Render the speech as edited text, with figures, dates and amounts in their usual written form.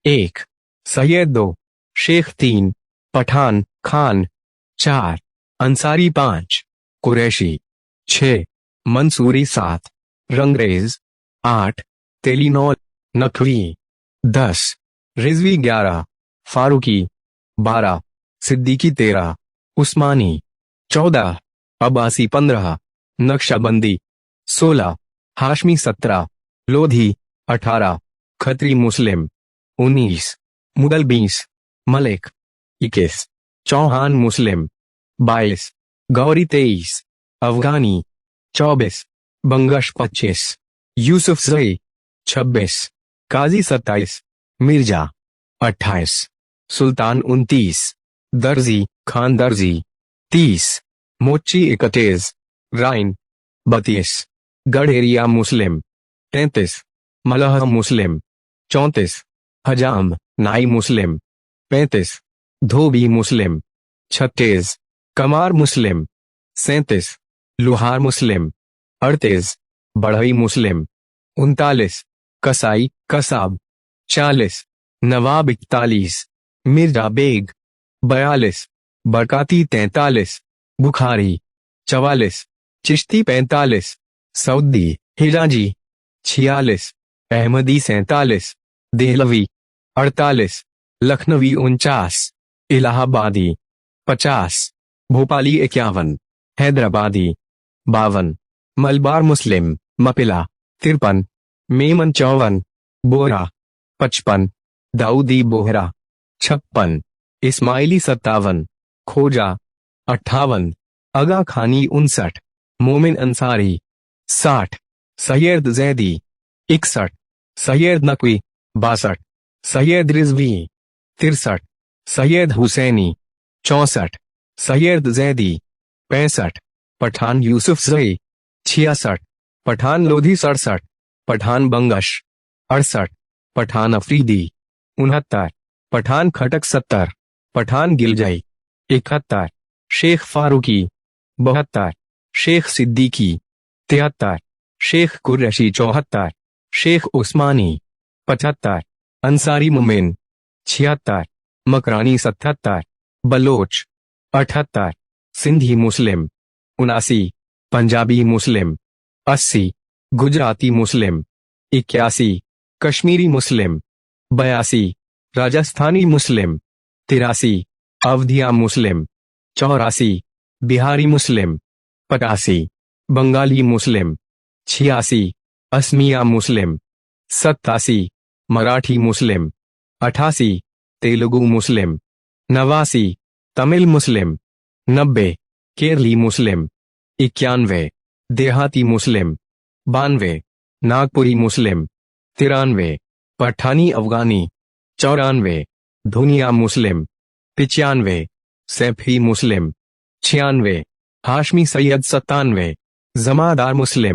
1, सैयद 2, शेख 3, पठान खान 4, अंसारी 5, कुरैशी 6, मंसूरी 7, रंगरेज 8, तेलीनौल नकवी 10, रिजवी 11, फारूकी 12, सिद्दीकी 13, उस्मानी 14, अब्बासी 15, नक्शबंदी 16, हाशमी 17, लोधी 18, खत्री मुस्लिम 19, मुगल 20, मलिक 21, चौहान मुस्लिम 22, गौरी 23, अफगानी 24, बंगश 25, यूसुफ जई 26, काजी 27, मिर्जा 28, सुल्तान 29, दर्जी खान दर्जी 30, मोची 31, राइन 32, गढ़ेरिया मुस्लिम 33, मलह मुस्लिम 34, हजाम नाई मुस्लिम 35, धोबी मुस्लिम 36, कमार मुस्लिम 37, लुहार मुस्लिम 38, बढ़ई मुस्लिम 39, कसाई कसाब 40, नवाब 41, मिर्जा बेग 42, बरकाती 43, बुखारी 44, चिश्ती 45, सऊदी हिजाजी 46, अहमदी 47, देहलवी 48, लखनवी 49, इलाहाबादी 50, भोपाली 51, हैदराबादी 52, मलबार मुस्लिम मपिला 53, मेमन 54, बोरा 55, दाऊदी बोहरा 56, इस्माइली 57, खोजा 58, अगा खानी 59, मोमिन अंसारी 60, सैयद जैदी 61, सैयद नकवी 62, सैयद रिजवी 63, सैयद हुसैनी 64, सैयद जैदी 65, पठान यूसुफ जई 66, पठान लोधी 67, पठान बंगश 68, पठान अफरीदी 69, पठान खटक 70, पठान गिलजई 71, शेख फारूकी 72, शेख सिद्दीकी 73, शेख कुरैशी 74, शेख उस्मानी 75, अंसारी मोमिन 76, मकरानी 77, बलोच 78, सिंधी मुस्लिम 79, पंजाबी मुस्लिम 80, गुजराती मुस्लिम 81, कश्मीरी मुस्लिम 82, राजस्थानी मुस्लिम 83, अवधिया मुस्लिम 84, बिहारी मुस्लिम 85, बंगाली मुस्लिम 86, असमिया मुस्लिम 87, मराठी मुस्लिम 88, तेलुगु मुस्लिम 89, तमिल मुस्लिम 90, केरली मुस्लिम 91, देहाती मुस्लिम 92, नागपुरी मुस्लिम 93, पठानी अफगानी 94, धुनिया मुस्लिम 95, सैफी मुस्लिम 96, हाशमी सैयद 97, जमादार मुस्लिम